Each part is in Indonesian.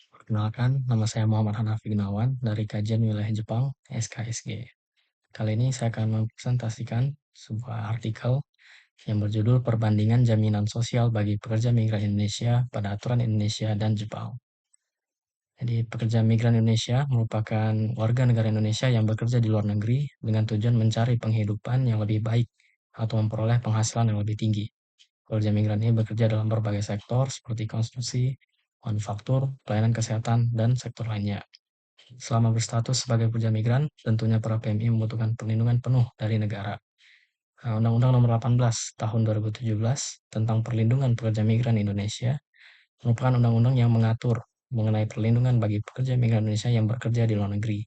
Perkenalkan, nama saya Muhammad Hanafi Gunawan dari Kajian Wilayah Jepang, SKSG. Kali ini saya akan mempresentasikan sebuah artikel yang berjudul Perbandingan Jaminan Sosial bagi Pekerja Migran Indonesia pada Aturan Indonesia dan Jepang. Jadi, pekerja migran Indonesia merupakan warga negara Indonesia yang bekerja di luar negeri dengan tujuan mencari penghidupan yang lebih baik atau memperoleh penghasilan yang lebih tinggi. Pekerja migran ini bekerja dalam berbagai sektor seperti konstruksi, manufaktur, pelayanan kesehatan, dan sektor lainnya. Selama berstatus sebagai pekerja migran, tentunya para PMI membutuhkan perlindungan penuh dari negara. Undang-Undang Nomor 18 Tahun 2017 tentang Perlindungan Pekerja Migran Indonesia merupakan undang-undang yang mengatur mengenai perlindungan bagi pekerja migran Indonesia yang bekerja di luar negeri.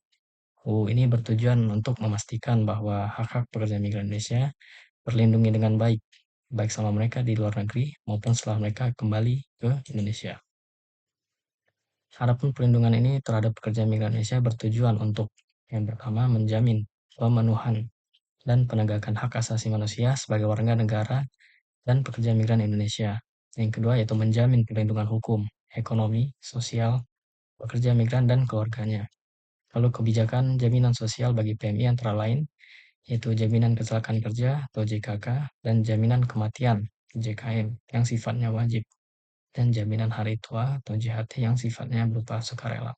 Ini bertujuan untuk memastikan bahwa hak-hak pekerja migran Indonesia terlindungi dengan baik, baik selama mereka di luar negeri maupun setelah mereka kembali ke Indonesia. Adapun perlindungan ini terhadap pekerja migran Indonesia bertujuan untuk yang pertama menjamin pemenuhan dan penegakan hak asasi manusia sebagai warga negara dan pekerja migran Indonesia. Yang kedua yaitu menjamin perlindungan hukum, ekonomi, sosial, pekerja migran dan keluarganya. Lalu kebijakan jaminan sosial bagi PMI antara lain yaitu jaminan kecelakaan kerja atau JKK dan jaminan kematian JKM yang sifatnya wajib dan jaminan hari tua atau JHT yang sifatnya berupa sukarela.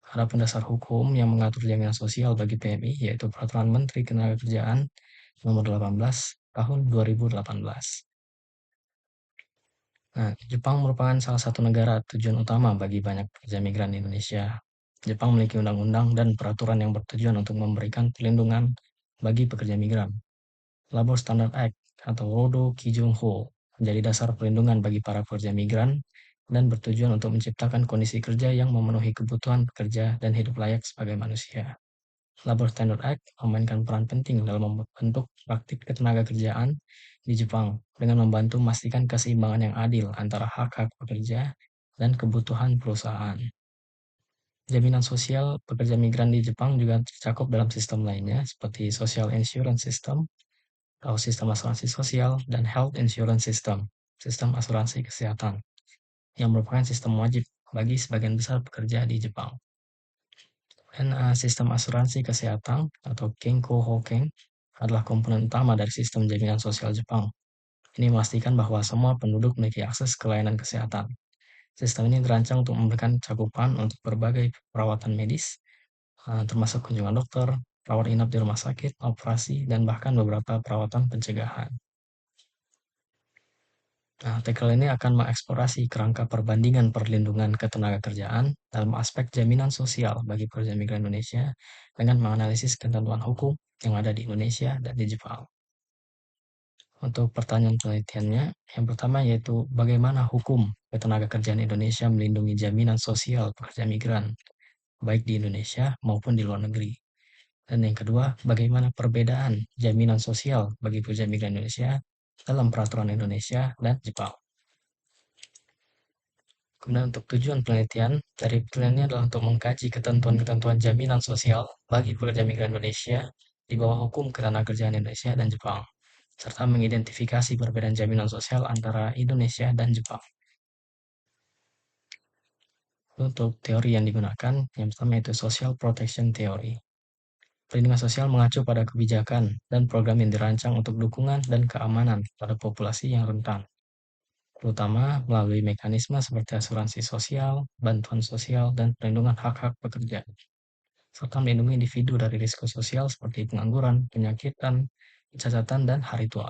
Adapun dasar hukum yang mengatur jaminan sosial bagi PMI yaitu Peraturan Menteri Ketenagakerjaan Nomor 18 Tahun 2018. Nah, Jepang merupakan salah satu negara tujuan utama bagi banyak pekerja migran di Indonesia. Jepang memiliki undang-undang dan peraturan yang bertujuan untuk memberikan perlindungan bagi pekerja migran. Labor Standard Act atau Rodo Kijun-ho menjadi dasar perlindungan bagi para pekerja migran dan bertujuan untuk menciptakan kondisi kerja yang memenuhi kebutuhan pekerja dan hidup layak sebagai manusia. Labor Standard Act memainkan peran penting dalam membentuk praktik ketenagakerjaan di Jepang dengan membantu memastikan keseimbangan yang adil antara hak-hak pekerja dan kebutuhan perusahaan. Jaminan sosial pekerja migran di Jepang juga tercakup dalam sistem lainnya seperti Social Insurance System atau sistem asuransi sosial dan Health Insurance System, sistem asuransi kesehatan, yang merupakan sistem wajib bagi sebagian besar pekerja di Jepang. Dan sistem asuransi kesehatan atau Kenko Hoken adalah komponen utama dari sistem jaminan sosial Jepang. Ini memastikan bahwa semua penduduk memiliki akses ke layanan kesehatan. Sistem ini dirancang untuk memberikan cakupan untuk berbagai perawatan medis, termasuk kunjungan dokter, rawat inap di rumah sakit, operasi, dan bahkan beberapa perawatan pencegahan. Nah, artikel ini akan mengeksplorasi kerangka perbandingan perlindungan ketenagakerjaan dalam aspek jaminan sosial bagi pekerja migran Indonesia dengan menganalisis ketentuan hukum yang ada di Indonesia dan di Jepang. Untuk pertanyaan penelitiannya, yang pertama yaitu bagaimana hukum ketenagakerjaan Indonesia melindungi jaminan sosial pekerja migran, baik di Indonesia maupun di luar negeri. Dan yang kedua, bagaimana perbedaan jaminan sosial bagi pekerja migran Indonesia dalam peraturan Indonesia dan Jepang. Kemudian untuk tujuan penelitian, dari penelitiannya adalah untuk mengkaji ketentuan-ketentuan jaminan sosial bagi pekerja migran Indonesia di bawah hukum ketenagakerjaan Indonesia dan Jepang, serta mengidentifikasi perbedaan jaminan sosial antara Indonesia dan Jepang. Untuk teori yang digunakan, yang pertama itu Social Protection Theory. Perlindungan sosial mengacu pada kebijakan dan program yang dirancang untuk dukungan dan keamanan pada populasi yang rentan, terutama melalui mekanisme seperti asuransi sosial, bantuan sosial, dan perlindungan hak-hak pekerja, serta melindungi individu dari risiko sosial seperti pengangguran, penyakitan, kecacatan, dan hari tua.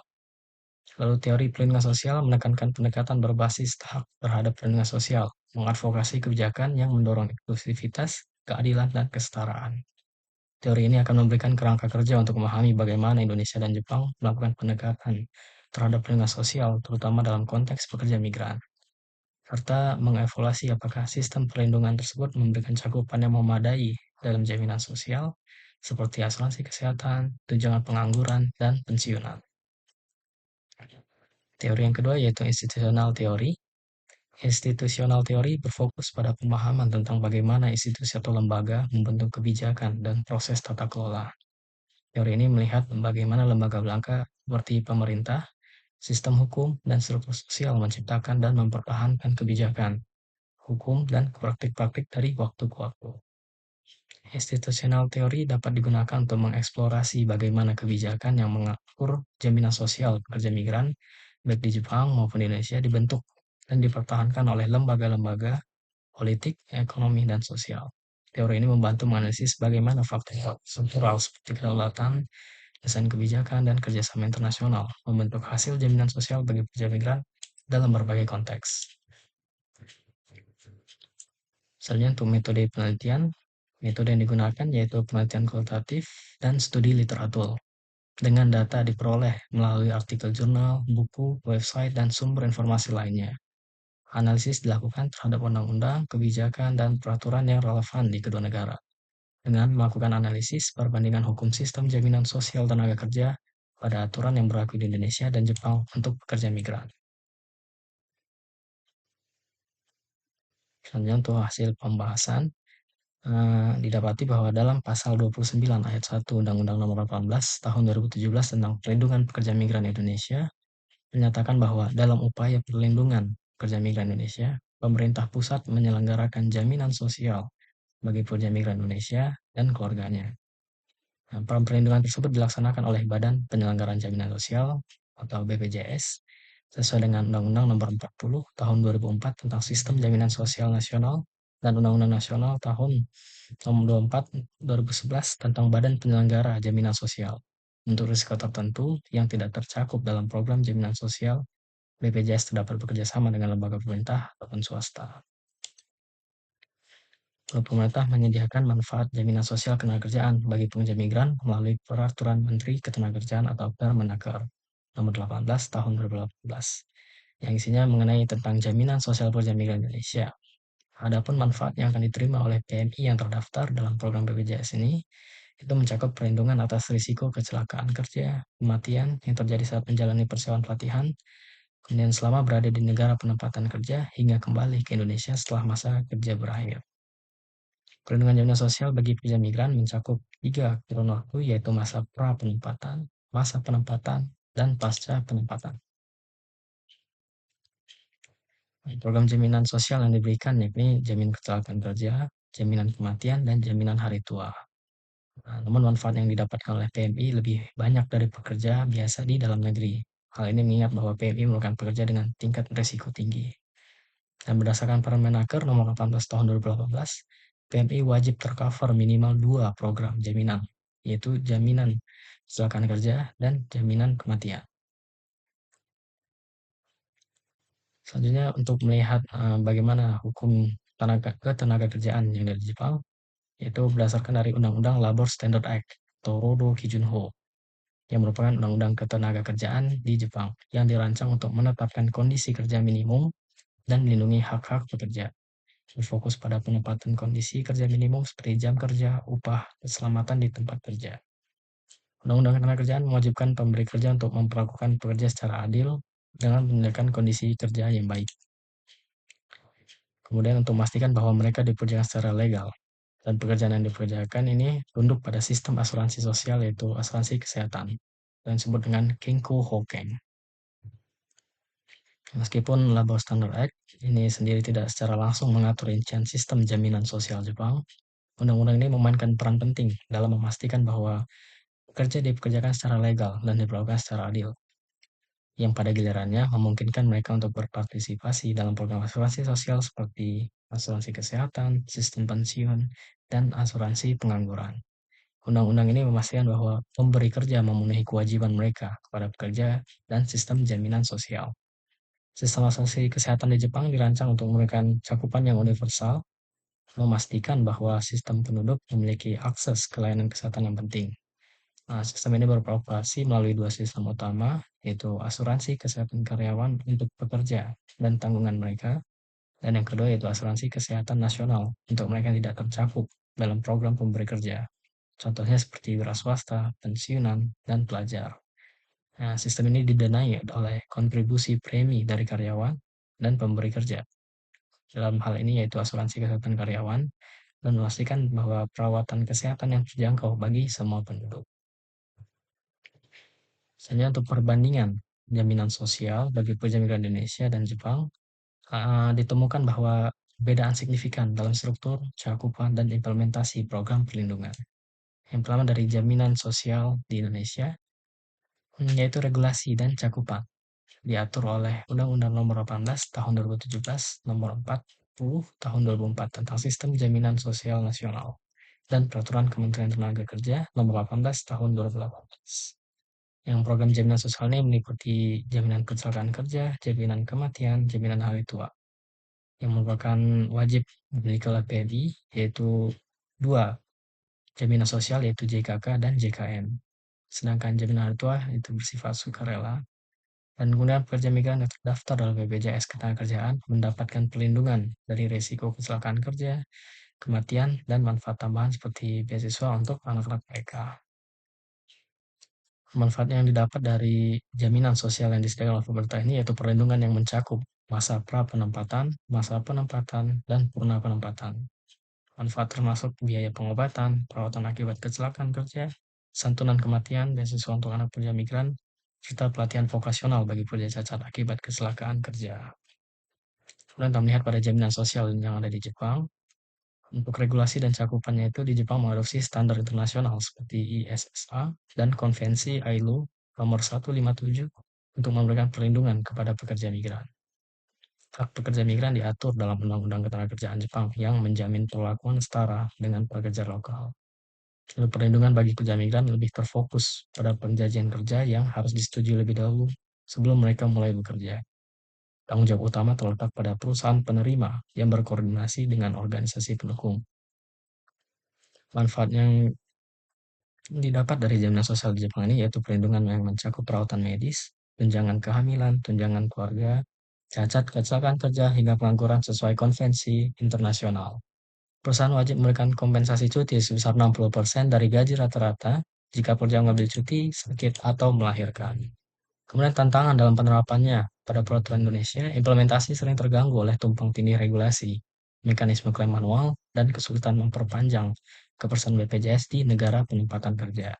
Lalu teori perlindungan sosial menekankan pendekatan berbasis tahap terhadap perlindungan sosial, mengadvokasi kebijakan yang mendorong inklusivitas, keadilan, dan kesetaraan. Teori ini akan memberikan kerangka kerja untuk memahami bagaimana Indonesia dan Jepang melakukan pendekatan terhadap perlindungan sosial, terutama dalam konteks pekerja migran, serta mengevaluasi apakah sistem perlindungan tersebut memberikan cakupan yang memadai dalam jaminan sosial, seperti asuransi kesehatan, tunjangan pengangguran, dan pensiunan. Teori yang kedua yaitu institusional teori. Institusional teori berfokus pada pemahaman tentang bagaimana institusi atau lembaga membentuk kebijakan dan proses tata kelola. Teori ini melihat bagaimana lembaga belaka seperti pemerintah, sistem hukum, dan struktur sosial menciptakan dan mempertahankan kebijakan, hukum, dan praktik-praktik dari waktu ke waktu. Institutional teori dapat digunakan untuk mengeksplorasi bagaimana kebijakan yang mengatur jaminan sosial pekerja migran, baik di Jepang maupun di Indonesia, dibentuk dan dipertahankan oleh lembaga-lembaga politik, ekonomi, dan sosial. Teori ini membantu menganalisis bagaimana faktor struktural seperti kedaulatan, desain kebijakan, dan kerjasama internasional membentuk hasil jaminan sosial bagi pekerja migran dalam berbagai konteks. Misalnya untuk metode penelitian, metode yang digunakan yaitu penelitian kualitatif dan studi literatur dengan data diperoleh melalui artikel jurnal, buku, website, dan sumber informasi lainnya. Analisis dilakukan terhadap undang-undang, kebijakan, dan peraturan yang relevan di kedua negara. Dengan melakukan analisis perbandingan hukum sistem jaminan sosial tenaga kerja pada aturan yang berlaku di Indonesia dan Jepang untuk pekerja migran. Selanjutnya untuk hasil pembahasan, didapati bahwa dalam pasal 29 ayat 1 Undang-Undang Nomor 18 Tahun 2017 tentang Perlindungan Pekerja Migran Indonesia menyatakan bahwa dalam upaya perlindungan pekerja migran Indonesia, pemerintah pusat menyelenggarakan jaminan sosial bagi pekerja migran Indonesia dan keluarganya. Nah, program perlindungan tersebut dilaksanakan oleh Badan Penyelenggaraan Jaminan Sosial atau BPJS sesuai dengan Undang-Undang Nomor 40 Tahun 2004 tentang Sistem Jaminan Sosial Nasional dan Undang-Undang Nasional Tahun Nomor 24 2011 tentang Badan Penyelenggara Jaminan Sosial. Untuk risiko tertentu yang tidak tercakup dalam program jaminan sosial, BPJS dapat bekerja sama dengan lembaga pemerintah ataupun swasta. Pemerintah menyediakan manfaat jaminan sosial ketenagakerjaan bagi pekerja migran melalui Peraturan Menteri Ketenagakerjaan atau Permenaker Nomor 18 Tahun 2018 yang isinya mengenai tentang jaminan sosial pekerja migran Indonesia. Adapun manfaat yang akan diterima oleh PMI yang terdaftar dalam program BPJS ini itu mencakup perlindungan atas risiko kecelakaan kerja, kematian yang terjadi saat menjalani persiapan pelatihan, kemudian selama berada di negara penempatan kerja hingga kembali ke Indonesia setelah masa kerja berakhir. Perlindungan jaminan sosial bagi pekerja migran mencakup 3 kurun waktu, yaitu masa pra-penempatan, masa penempatan, dan pasca penempatan. Program jaminan sosial yang diberikan yakni jaminan kecelakaan kerja, jaminan kematian, dan jaminan hari tua. Nah, namun manfaat yang didapatkan oleh PMI lebih banyak dari pekerja biasa di dalam negeri. Hal ini mengingat bahwa PMI merupakan pekerja dengan tingkat risiko tinggi. Dan berdasarkan Permenaker Nomor 18 Tahun 2018, PMI wajib tercover minimal 2 program jaminan, yaitu jaminan kecelakaan kerja dan jaminan kematian. Selanjutnya untuk melihat bagaimana hukum tenaga kerjaan yang dari Jepang, yaitu berdasarkan dari Undang-Undang Labor Standard Act atau Rodo Kijunho, yang merupakan undang-undang ketenagakerjaan di Jepang yang dirancang untuk menetapkan kondisi kerja minimum dan melindungi hak-hak pekerja. Berfokus pada penempatan kondisi kerja minimum seperti jam kerja, upah, keselamatan di tempat kerja. Undang-undang Ketenagakerjaan mewajibkan pemberi kerja untuk memperlakukan pekerja secara adil dengan menyediakan kondisi kerja yang baik. Kemudian untuk memastikan bahwa mereka dipekerjakan secara legal dan pekerjaan yang dipekerjakan ini tunduk pada sistem asuransi sosial yaitu asuransi kesehatan yang disebut dengan Kenko Hokeng. Meskipun Labor Standard Act ini sendiri tidak secara langsung mengatur rincian sistem jaminan sosial Jepang, undang-undang ini memainkan peran penting dalam memastikan bahwa pekerja dipekerjakan secara legal dan diperlakukan secara adil, yang pada gilirannya memungkinkan mereka untuk berpartisipasi dalam program asuransi sosial seperti asuransi kesehatan, sistem pensiun, dan asuransi pengangguran. Undang-undang ini memastikan bahwa pemberi kerja memenuhi kewajiban mereka kepada pekerja dan sistem jaminan sosial. Sistem asuransi kesehatan di Jepang dirancang untuk memberikan cakupan yang universal, memastikan bahwa sistem penduduk memiliki akses ke layanan kesehatan yang penting. Nah, sistem ini beroperasi melalui 2 sistem utama, yaitu asuransi kesehatan karyawan untuk pekerja dan tanggungan mereka, dan yang kedua yaitu asuransi kesehatan nasional untuk mereka yang tidak tercakup dalam program pemberi kerja. Contohnya seperti wira swasta, pensiunan, dan pelajar. Nah, sistem ini didanai oleh kontribusi premi dari karyawan dan pemberi kerja. Dalam hal ini yaitu asuransi kesehatan karyawan dan memastikan bahwa perawatan kesehatan yang terjangkau bagi semua penduduk. Misalnya untuk perbandingan jaminan sosial bagi pekerja migran Indonesia dan Jepang, ditemukan bahwa perbedaan signifikan dalam struktur, cakupan, dan implementasi program perlindungan. Yang pertama dari jaminan sosial di Indonesia, yaitu regulasi dan cakupan. Diatur oleh Undang-Undang Nomor 18 Tahun 2017, Nomor 40 Tahun 2004 tentang Sistem Jaminan Sosial Nasional, dan Peraturan Kementerian Tenaga Kerja Nomor 18 Tahun 2018. Yang program jaminan sosial ini meliputi jaminan kecelakaan kerja, jaminan kematian, jaminan hari tua, yang merupakan wajib dimiliki oleh PNI, yaitu dua jaminan sosial yaitu JKK dan JKN. Sedangkan jaminan hari tua itu bersifat sukarela, dan kemudian pekerja migran yang terdaftar dalam BPJS Ketenagakerjaan mendapatkan perlindungan dari risiko kecelakaan kerja, kematian, dan manfaat tambahan seperti beasiswa untuk anak-anak mereka. Manfaat yang didapat dari jaminan sosial yang disediakan oleh pemerintah ini yaitu perlindungan yang mencakup masa pra-penempatan, masa penempatan, dan purna penempatan. Manfaat termasuk biaya pengobatan, perawatan akibat kecelakaan kerja, santunan kematian, beasiswa untuk anak pekerja migran, serta pelatihan vokasional bagi pekerja cacat akibat kecelakaan kerja. Kemudian kita melihat pada jaminan sosial yang ada di Jepang. Untuk regulasi dan cakupannya itu di Jepang mengadopsi standar internasional seperti ISSA dan Konvensi ILO nomor 157 untuk memberikan perlindungan kepada pekerja migran. Hak pekerja migran diatur dalam Undang-Undang Ketenagakerjaan Jepang yang menjamin perlakuan setara dengan pekerja lokal. Lalu perlindungan bagi pekerja migran lebih terfokus pada perjanjian kerja yang harus disetujui lebih dahulu sebelum mereka mulai bekerja. Tanggung jawab utama terletak pada perusahaan penerima yang berkoordinasi dengan organisasi pendukung. Manfaat yang didapat dari jaminan sosial di Jepang ini yaitu perlindungan yang mencakup perawatan medis, tunjangan kehamilan, tunjangan keluarga, cacat, kecelakaan kerja, hingga pengangguran sesuai konvensi internasional. Perusahaan wajib memberikan kompensasi cuti sebesar 60% dari gaji rata-rata jika pekerja mengambil cuti, sakit, atau melahirkan. Kemudian tantangan dalam penerapannya pada peraturan Indonesia, implementasi sering terganggu oleh tumpang tindih regulasi, mekanisme klaim manual, dan kesulitan memperpanjang keperluan BPJS di negara penempatan kerja.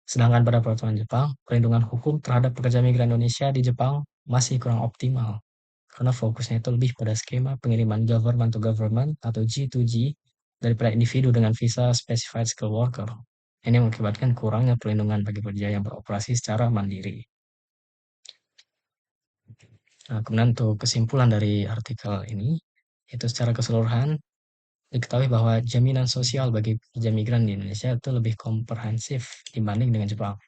Sedangkan pada peraturan Jepang, perlindungan hukum terhadap pekerja migran Indonesia di Jepang masih kurang optimal, karena fokusnya itu lebih pada skema pengiriman government to government atau G2G daripada individu dengan visa specified skill worker. Ini mengakibatkan kurangnya perlindungan bagi pekerja yang beroperasi secara mandiri. Nah, kemudian untuk kesimpulan dari artikel ini, itu secara keseluruhan diketahui bahwa jaminan sosial bagi pekerja migran di Indonesia itu lebih komprehensif dibanding dengan Jepang,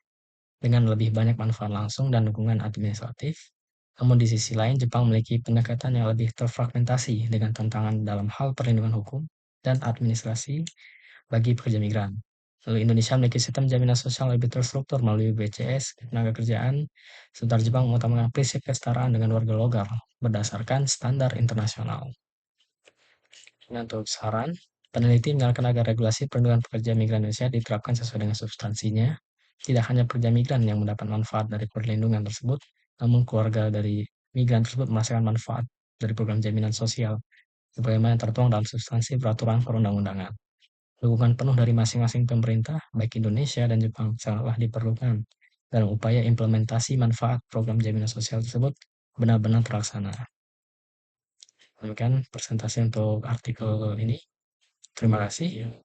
dengan lebih banyak manfaat langsung dan dukungan administratif. Namun di sisi lain, Jepang memiliki pendekatan yang lebih terfragmentasi dengan tantangan dalam hal perlindungan hukum dan administrasi bagi pekerja migran. Lalu Indonesia memiliki sistem jaminan sosial lebih terstruktur melalui BCS, tenaga kerjaan, sementara Jepang mengutamakan prinsip kesetaraan dengan warga lokal berdasarkan standar internasional. Nah, untuk saran, peneliti menyarankan agar regulasi perlindungan pekerja migran Indonesia diterapkan sesuai dengan substansinya. Tidak hanya pekerja migran yang mendapat manfaat dari perlindungan tersebut, namun keluarga dari migran tersebut merasakan manfaat dari program jaminan sosial, sebagaimana yang tertuang dalam substansi peraturan perundang-undangan. Dukungan penuh dari masing-masing pemerintah, baik Indonesia dan Jepang, sangatlah diperlukan dalam upaya implementasi manfaat program jaminan sosial tersebut benar-benar terlaksana. Demikian presentasi untuk artikel ini. Terima kasih.